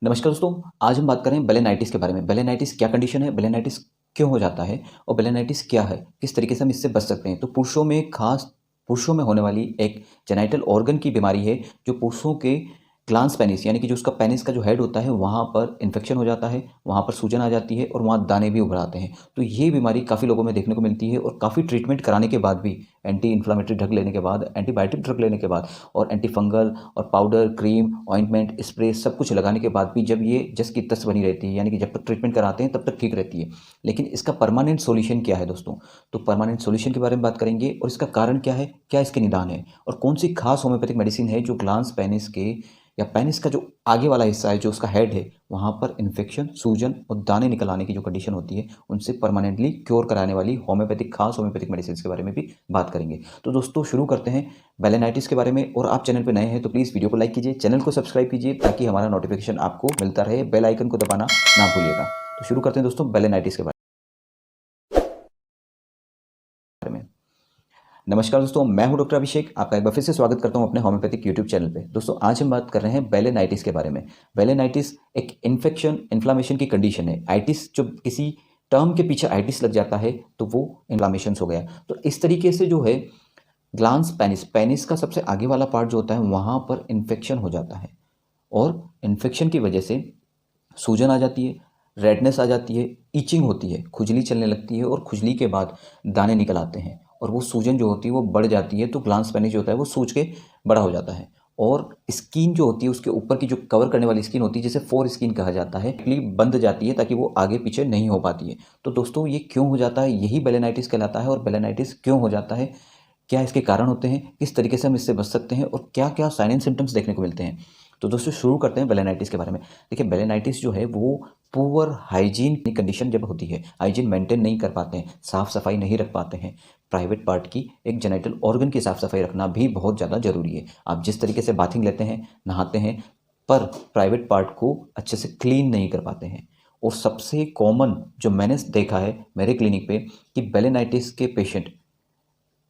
नमस्कार दोस्तों, आज हम बात करें बेलेनाइटिस के बारे में। बेलेनाइटिस क्या कंडीशन है, बेलेनाइटिस क्यों हो जाता है और बेलेनाइटिस क्या है, किस तरीके से हम इससे बच सकते हैं। तो पुरुषों में होने वाली एक जेनिटल ऑर्गन की बीमारी है, जो पुरुषों के ग्लांस पेनिस यानी कि जो उसका पेनिस का जो हेड होता है वहाँ पर इन्फेक्शन हो जाता है, वहाँ पर सूजन आ जाती है और वहाँ दाने भी उभर आते हैं। तो ये बीमारी काफ़ी लोगों में देखने को मिलती है और काफ़ी ट्रीटमेंट कराने के बाद भी, एंटी इन्फ्लामेटरी ड्रग लेने के बाद, एंटीबायोटिक ड्रग लेने के बाद और एंटी फंगल और पाउडर, क्रीम, ऑइंटमेंट, स्प्रे सब कुछ लगाने के बाद भी जब ये जस की तस बनी रहती है, यानी कि जब तक ट्रीटमेंट कराते हैं तब तक ठीक रहती है। लेकिन इसका परमानेंट सॉल्यूशन क्या है दोस्तों? तो परमानेंट सॉल्यूशन के बारे में बात करेंगे और इसका कारण क्या है, क्या इसके निदान है और कौन सी खास होम्योपैथिक मेडिसिन है जो ग्लांस पेनिस के या पेनिस का जो आगे वाला हिस्सा है, जो उसका हेड है, वहाँ पर इन्फेक्शन, सूजन और दाने निकल आने की जो कंडीशन होती है, उनसे परमानेंटली क्योर कराने वाली खास होम्योपैथिक मेडिसिन के बारे में भी बात करेंगे। तो दोस्तों शुरू करते हैं बेलेनाइटिस के बारे में। और आप चैनल पर नए हैं तो प्लीज़ वीडियो को लाइक कीजिए, चैनल को सब्सक्राइब कीजिए ताकि हमारा नोटिफिकेशन आपको मिलता रहे। बेल आइकन को दबाना ना भूलिएगा। तो शुरू करते हैं दोस्तों बेलेनाइटिस के बारे में। नमस्कार दोस्तों, मैं हूं डॉक्टर अभिषेक। आपका एक बार फिर से स्वागत करता हूं अपने होम्योपैथिक यूट्यूब चैनल पे। दोस्तों आज हम बात कर रहे हैं बेलेनाइटिस के बारे में। बेलेनाइटिस एक इन्फ्लामेशन की कंडीशन है। आइटिस, जब किसी टर्म के पीछे आइटिस लग जाता है तो वो इन्फ्लामेशन हो गया। तो इस तरीके से जो है ग्लांस पेनिस, पेनिस का सबसे आगे वाला पार्ट जो होता है वहाँ पर इन्फेक्शन हो जाता है और इन्फेक्शन की वजह से सूजन आ जाती है, रेडनेस आ जाती है, इचिंग होती है, खुजली चलने लगती है और खुजली के बाद दाने निकल आते हैं और वो सूजन जो होती है वो बढ़ जाती है। तो ग्लांस पेनिस जो होता है वो सूज के बड़ा हो जाता है और स्किन जो होती है उसके ऊपर की जो कवर करने वाली स्किन होती है, जिसे फोर स्किन कहा जाता है, बंद जाती है ताकि वो आगे पीछे नहीं हो पाती है। तो दोस्तों ये क्यों हो जाता है, यही बेलेनाइटिस कहलाता है। और बेलेनाइटिस क्यों हो जाता है, क्या इसके कारण होते हैं, किस तरीके से हम इससे बच सकते हैं और क्या क्या साइन एंड सिम्टम्स देखने को मिलते हैं। तो दोस्तों शुरू करते हैं बेलेनाइटिस के बारे में। देखिए बेलेनाइटिस जो है वो पुअर हाइजीन की कंडीशन जब होती है, हाइजीन मेंटेन नहीं कर पाते हैं, साफ सफाई नहीं रख पाते हैं। प्राइवेट पार्ट की, एक जेनिटल ऑर्गन की साफ सफाई रखना भी बहुत ज़्यादा जरूरी है। आप जिस तरीके से बाथिंग लेते हैं, नहाते हैं, पर प्राइवेट पार्ट को अच्छे से क्लीन नहीं कर पाते हैं। और सबसे कॉमन जो मैंने देखा है मेरे क्लिनिक पे कि बेलेनाइटिस के पेशेंट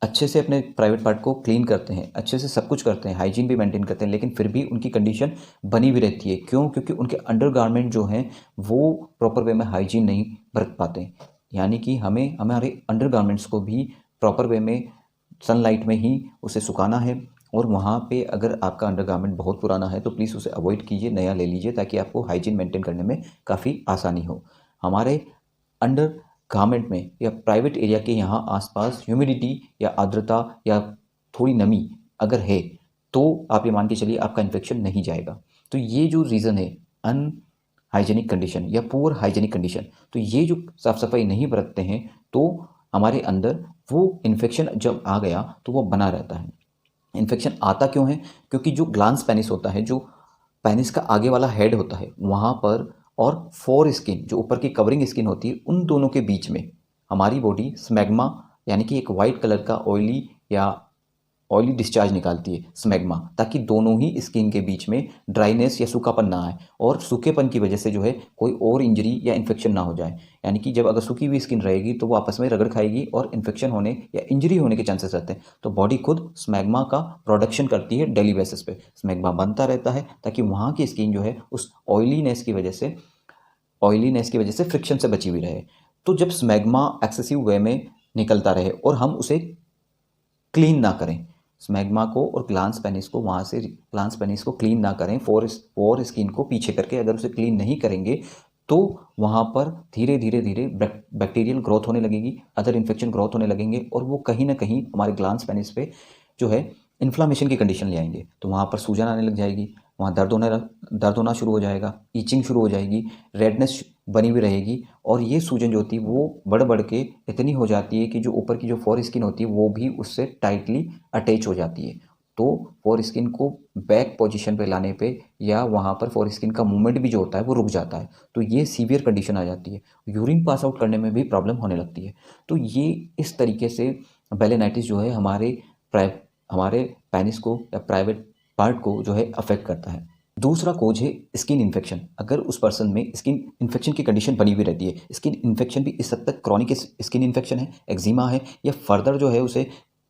अच्छे से अपने प्राइवेट पार्ट को क्लीन करते हैं, अच्छे से सब कुछ करते हैं, हाइजीन भी मेंटेन करते हैं, लेकिन फिर भी उनकी कंडीशन बनी हुई रहती है। क्यों? क्योंकि उनके अंडरगारमेंट जो हैं वो प्रॉपर वे में हाइजीन नहीं बरत पाते। यानी कि हमें हमारे अंडरगारमेंट्स को भी प्रॉपर वे में सनलाइट में ही उसे सुखाना है। और वहाँ पे अगर आपका अंडरगारमेंट बहुत पुराना है तो प्लीज़ उसे अवॉइड कीजिए, नया ले लीजिए ताकि आपको हाइजीन मेंटेन करने में काफ़ी आसानी हो। हमारे अंडर गारमेंट में या प्राइवेट एरिया के यहाँ आसपास ह्यूमिडिटी या आर्द्रता या थोड़ी नमी अगर है तो आप ये मान के चलिए आपका इन्फेक्शन नहीं जाएगा। तो ये जो रीज़न है हाइजेनिक कंडीशन या पुअर हाइजेनिक कंडीशन, तो ये जो साफ सफाई नहीं बरतते हैं तो हमारे अंदर वो इन्फेक्शन जब आ गया तो वो बना रहता है। इन्फेक्शन आता क्यों है? क्योंकि जो ग्लांस पेनिस होता है, जो पेनिस का आगे वाला हेड होता है, वहाँ पर और फोर स्किन जो ऊपर की कवरिंग स्किन होती है, उन दोनों के बीच में हमारी बॉडी स्मैग्मा यानी कि एक वाइट कलर का ऑयली डिस्चार्ज निकालती है, स्मैग्मा, ताकि दोनों ही स्किन के बीच में ड्राइनेस या सूखापन ना आए और सूखेपन की वजह से जो है कोई और इंजरी या इन्फेक्शन ना हो जाए। यानी कि जब अगर सूखी हुई स्किन रहेगी तो वो आपस में रगड़ खाएगी और इन्फेक्शन होने या इंजरी होने के चांसेस रहते हैं। तो बॉडी खुद स्मैग्मा का प्रोडक्शन करती है डेली बेसिस पे, स्मैग्मा बनता रहता है ताकि वहाँ की स्किन जो है उस ऑयलीनेस की वजह से फ्रिक्शन से बची हुई रहे। तो जब स्मैग्मा एक्सेसिव वे में निकलता रहे और हम उसे क्लीन ना करें, स्मैग्मा को और ग्लांस पेनिस को, वहाँ से ग्लांस पेनिस को क्लीन ना करें, फोर स्किन को पीछे करके अगर उसे क्लीन नहीं करेंगे तो वहाँ पर धीरे धीरे धीरे बैक्टीरियल ग्रोथ होने लगेगी, अदर इन्फेक्शन ग्रोथ होने लगेंगे और वो कहीं ना कहीं हमारे ग्लांस पेनिस पे जो है इन्फ्लामेशन की कंडीशन ले आएंगे। तो वहाँ पर सूजन आने लग जाएगी, वहाँ दर्द होना शुरू हो जाएगा, ईचिंग शुरू हो जाएगी, रेडनेस बनी हुई रहेगी और ये सूजन जो होती है वो बढ़ बढ़ के इतनी हो जाती है कि जो ऊपर की जो फोर स्किन होती है वो भी उससे टाइटली अटैच हो जाती है। तो फोर स्किन को बैक पोजीशन पे लाने पे या वहाँ पर फोर स्किन का मूवमेंट भी जो होता है वो रुक जाता है। तो ये सीवियर कंडीशन आ जाती है, यूरिन पास आउट करने में भी प्रॉब्लम होने लगती है। तो ये इस तरीके से बेलेनाइटिस जो है हमारे पेनिस को या प्राइवेट पार्ट को जो है अफेक्ट करता है। दूसरा कोज है स्किन इन्फेक्शन। अगर उस पर्सन में स्किन इन्फेक्शन की कंडीशन बनी हुई रहती है, स्किन इन्फेक्शन भी इस हद तक क्रॉनिक स्किन इन्फेक्शन है, एक्जिमा है या फर्दर जो है उसे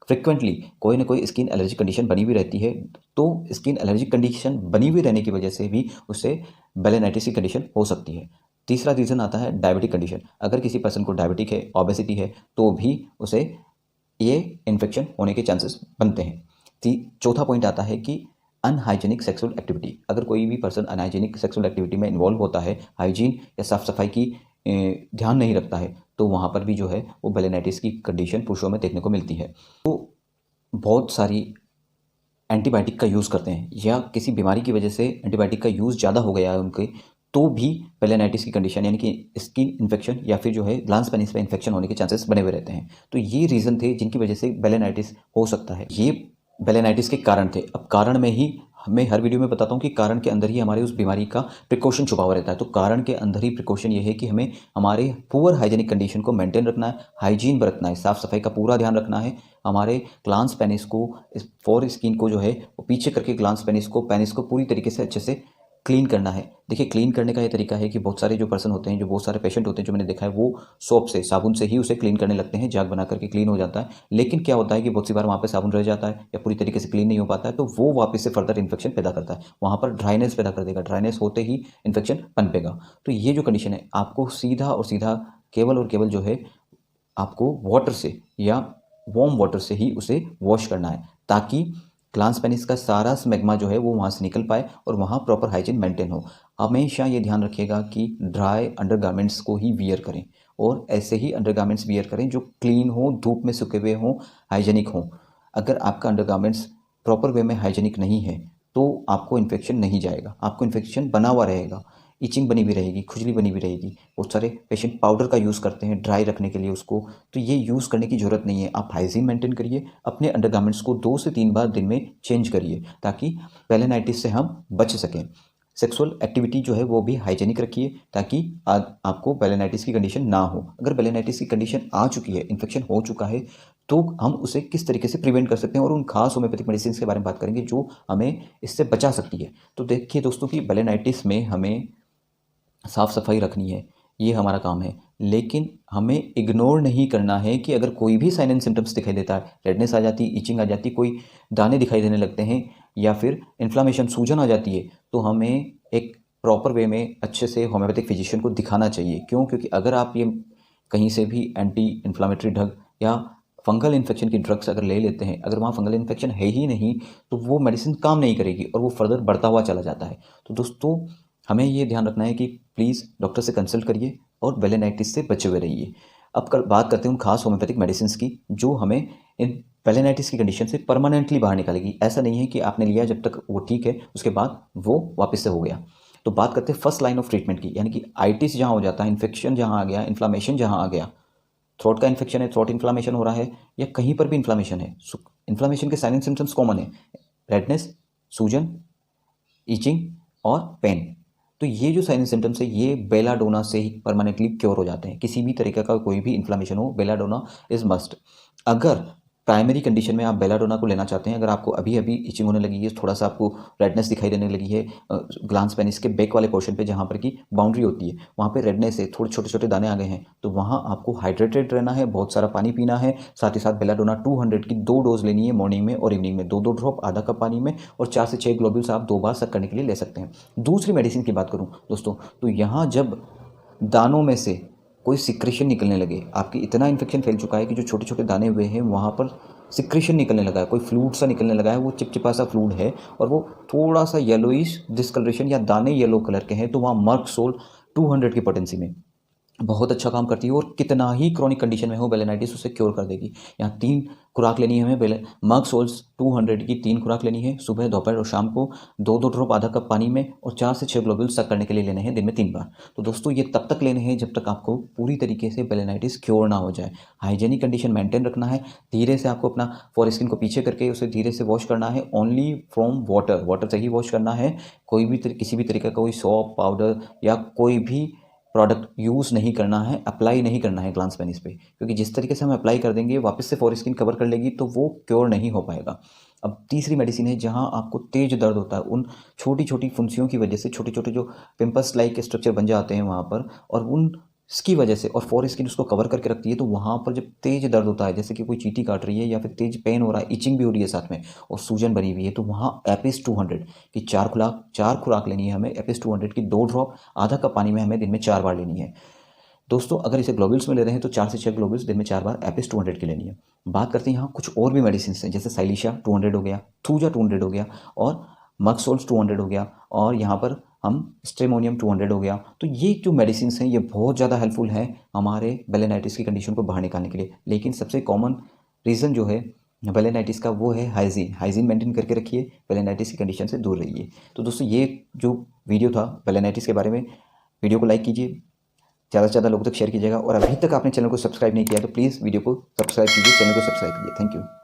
फ्रिक्वेंटली कोई ना कोई स्किन एलर्जी कंडीशन बनी हुई रहती है, तो स्किन एलर्जी कंडीशन बनी हुई रहने की वजह से भी उससे बेलेनाइटिस की कंडीशन हो सकती है। तीसरा रीज़न आता है डायबिटिक कंडीशन। अगर किसी पर्सन को डायबिटिक है, ओबेसिटी है, तो भी उसे ये इन्फेक्शन होने के चांसेस बनते हैं। चौथा पॉइंट आता है कि अनहाइजीनिक सेक्सुअल एक्टिविटी। अगर कोई भी पर्सन अनहाइजीनिक सेक्सुअल एक्टिविटी में इन्वॉल्व होता है, हाइजीन या साफ सफाई की ध्यान नहीं रखता है, तो वहाँ पर भी जो है वो बेलेनाइटिस की कंडीशन पुरुषों में देखने को मिलती है। तो बहुत सारी एंटीबायोटिक का यूज़ करते हैं या किसी बीमारी की वजह से एंटीबायोटिक का यूज़ ज़्यादा हो गया है उनके, तो भी बेलेनाइटिस की कंडीशन यानी कि स्किन इन्फेक्शन या फिर जो है ग्लांस पेनिस पे इन्फेक्शन होने के चांसेस बने हुए रहते हैं। तो ये रीज़न थे जिनकी वजह से बेलेनाइटिस हो सकता है। ये बेलेनाइटिस के कारण थे। अब कारण में ही मैं हर वीडियो में बताता हूँ कि कारण के अंदर ही हमारे उस बीमारी का प्रिकॉशन छुपा हुआ रहता है। तो कारण के अंदर ही प्रिकॉशन ये है कि हमें हमारे पुअर हाइजीनिक कंडीशन को मेंटेन रखना है, हाइजीन बरतना है, साफ सफाई का पूरा ध्यान रखना है। हमारे ग्लांस पेनिस को, फॉर स्किन को जो है वो पीछे करके ग्लांस पेनिस को पूरी तरीके से अच्छे से क्लीन करना है। देखिए, क्लीन करने का ये तरीका है कि बहुत सारे जो पर्सन होते हैं, जो बहुत सारे पेशेंट होते हैं, जो मैंने देखा है, वो सोप से, साबुन से ही उसे क्लीन करने लगते हैं, जाग बना करके क्लीन हो जाता है। लेकिन क्या होता है कि बहुत सी बार वहाँ पे साबुन रह जाता है या पूरी तरीके से क्लीन नहीं हो पाता है, तो वो वापस से फर्दर इन्फेक्शन पैदा करता है, वहाँ पर ड्राइनेस पैदा कर देगा। ड्राइनेस होते ही इन्फेक्शन पनपेगा। तो ये जो कंडीशन है, आपको सीधा और सीधा केवल और केवल जो है आपको वाटर से या वार्म वाटर से ही उसे वॉश करना है, ताकि ग्लांस पेनिस का सारा स्मेग्मा जो है वो वहाँ से निकल पाए और वहाँ प्रॉपर हाइजीन मेंटेन हो। हमेशा ये ध्यान रखिएगा कि ड्राई अंडरगारमेंट्स को ही वियर करें और ऐसे ही अंडरगारमेंट्स वियर करें जो क्लीन हो, धूप में सूखे हुए हों, हाइजीनिक हों। अगर आपका अंडरगारमेंट्स प्रॉपर वे में हाइजीनिक नहीं है, तो आपको इन्फेक्शन नहीं जाएगा, आपको इन्फेक्शन बना हुआ रहेगा, इचिंग बनी हुई रहेगी, खुजली बनी हुई रहेगी। बहुत सारे पेशेंट पाउडर का यूज़ करते हैं ड्राई रखने के लिए उसको, तो ये यूज़ करने की ज़रूरत नहीं है। आप हाइजीन मेंटेन करिए, अपने अंडरगारमेंट्स को 2 से 3 बार दिन में चेंज करिए, ताकि बेलेनाइटिस से हम बच सकें। सेक्सुअल एक्टिविटी जो है वो भी हाइजीनिक रखिए, ताकि आपको बेलेनाइटिस की कंडीशन ना हो। अगर बेलेनाइटिस की कंडीशन आ चुकी है, इन्फेक्शन हो चुका है, तो हम उसे किस तरीके से प्रिवेंट कर सकते हैं और उन खास होम्योपैथिक मेडिसिन के बारे में बात करेंगे जो हमें इससे बचा सकती है। तो देखिए दोस्तों कि बेलेनाइटिस में हमें साफ़ सफाई रखनी है, ये हमारा काम है। लेकिन हमें इग्नोर नहीं करना है कि अगर कोई भी साइन एंड सिम्टम्स दिखाई देता है, रेडनेस आ जाती, इचिंग आ जाती, कोई दाने दिखाई देने लगते हैं या फिर इन्फ्लामेशन, सूजन आ जाती है, तो हमें एक प्रॉपर वे में अच्छे से होम्योपैथिक फिजिशियन को दिखाना चाहिए। क्यों? क्योंकि अगर आप ये कहीं से भी एंटी इन्फ्लामेटरी ड्रग या फंगल इन्फेक्शन की ड्रग्स अगर ले लेते हैं, अगर वहाँ फंगल इन्फेक्शन है ही नहीं, तो वो मेडिसिन काम नहीं करेगी और वो फर्दर बढ़ता हुआ चला जाता है। तो दोस्तों, हमें ये ध्यान रखना है कि प्लीज़ डॉक्टर से कंसल्ट करिए और बेलेनाइटिस से बचे हुए रहिए। अब बात करते हैं उन खास होम्योपैथिक मेडिसिन की जो हमें इन बेलेनाइटिस की कंडीशन से परमानेंटली बाहर निकालेगी। ऐसा नहीं है कि आपने लिया जब तक वो ठीक है, उसके बाद वो वापस से हो गया। तो बात करते हैं फर्स्ट लाइन ऑफ ट्रीटमेंट की, यानी कि आइटिस जहाँ हो जाता है, इन्फेक्शन जहाँ आ गया, इन्फ्लामेशन जहाँ आ गया, थ्रोट का इन्फेक्शन है, थ्रोट इन्फ्लामेशन हो रहा है या कहीं पर भी इन्फ्लामेशन है, इन्फ्लामेशन के साइन एंड सिम्टम्स कॉमन है, रेडनेस, सूजन, ईचिंग और पेन। तो ये जो साइन एंड सिम्टम्स है, ये बेलाडोना से ही परमानेंटली क्योर हो जाते हैं। किसी भी तरीके का कोई भी इन्फ्लामेशन हो, बेलाडोना इज मस्ट। अगर प्राइमरी कंडीशन में आप बेलाडोना को लेना चाहते हैं, अगर आपको अभी अभी इचिंग होने लगी है, थोड़ा सा आपको रेडनेस दिखाई देने लगी है ग्लांस पेनिस के बैक वाले पोर्शन पे जहाँ पर की बाउंड्री होती है, वहाँ पे रेडनेस है, थोड़े छोटे छोटे दाने आ गए हैं, तो वहाँ आपको हाइड्रेटेड रहना है, बहुत सारा पानी पीना है। साथ ही साथ बेलाडोना 200 की 2 डोज लेनी है, मॉर्निंग में और इवनिंग में 2-2 ड्रॉप आधा कप पानी में, और 4 से 6 ग्लोब्यूल्स आप 2 बार सक करने के लिए ले सकते हैं। दूसरी मेडिसिन की बात करूँ दोस्तों, तो यहाँ जब दानों में से कोई सिक्रेशन निकलने लगे, आपकी इतना इन्फेक्शन फैल चुका है कि जो छोटे छोटे दाने हुए हैं वहाँ पर सिक्रेशन निकलने लगा है, कोई फ्लूइड सा निकलने लगा है, वो चिपचिपा सा फ्लूइड है और वो थोड़ा सा येलोइश डिस्कलरेशन या दाने येलो कलर के हैं, तो वहाँ मर्कसोल 200 की पोटेंसी में बहुत अच्छा काम करती है और कितना ही क्रॉनिक कंडीशन में हो बेलेनाइटिस उसे क्योर कर देगी। यहाँ 3 खुराक लेनी है हमें, मर्कसोल्स 200 की 3 खुराक लेनी है, सुबह, दोपहर और शाम को 2-2 ड्रॉप आधा कप पानी में, और 4 से 6 ग्लोब्यूल्स सक करने के लिए लेने हैं दिन में 3 बार। तो दोस्तों, ये तब तक लेने हैं जब तक आपको पूरी तरीके से बेलेनाइटिस क्योर ना हो जाए। हाइजीनिक कंडीशन मेंटेन रखना है, धीरे से आपको अपना फॉर स्किन को पीछे करके उसे धीरे से वॉश करना है, ओनली फ्रॉम वाटर से ही वॉश करना है। कोई भी किसी भी तरीके का कोई सॉप, पाउडर या कोई भी प्रोडक्ट यूज़ नहीं करना है, अप्लाई नहीं करना है ग्लांस पेनिस पे, क्योंकि जिस तरीके से हम अप्लाई कर देंगे वापस से फॉर स्किन कवर कर लेगी, तो वो क्योर नहीं हो पाएगा। अब तीसरी मेडिसिन है जहाँ आपको तेज दर्द होता है, उन छोटी छोटी फुंसियों की वजह से छोटे छोटे जो पिंपल्स लाइक स्ट्रक्चर बन जाते हैं वहाँ पर, और उन इसकी वजह से और फोर स्किन उसको कवर करके रखती है, तो वहाँ पर जब तेज दर्द होता है, जैसे कि कोई चींटी काट रही है या फिर तेज पेन हो रहा है, इचिंग भी हो रही है साथ में और सूजन बनी हुई है, तो वहाँ एपिस 200 की 4 खुराक लेनी है हमें। एपिस 200 की 2 ड्रॉप आधा कप पानी में हमें दिन में 4 बार लेनी है। दोस्तों अगर इसे ग्लोबुल्स में ले रहे हैं तो 4 से 6 ग्लोबुल्स दिन में 4 बार एपिस 200 की लेनी है। बात करते हैं यहाँ कुछ और भी मेडिसिन हैं, जैसे साइलिशा 200 हो गया, थूजा 200 हो गया और मक्सोल्स 200 हो गया, और यहाँ पर हम स्ट्रेमोनियम 200 हो गया। तो ये जो मेडिसिन हैं ये बहुत ज़्यादा हेल्पफुल हैं हमारे बेलेनाइटिस की कंडीशन को बाहर निकालने के लिए। लेकिन सबसे कॉमन रीज़न जो है बेलेनाइटिस का वो है हाइजीन मेंटेन करके रखिए, बेलेनाइटिस की कंडीशन से दूर रहिए। तो दोस्तों ये जो वीडियो था बेलेनाइटिस के बारे में, वीडियो को लाइक कीजिए, ज़्यादा से ज़्यादा लोगों तक शेयर कीजिएगा, और अभी तक आपने चैनल को सब्सक्राइब नहीं किया तो प्लीज़ वीडियो को सब्सक्राइब कीजिए, चैनल को सब्सक्राइब कीजिए। Thank you.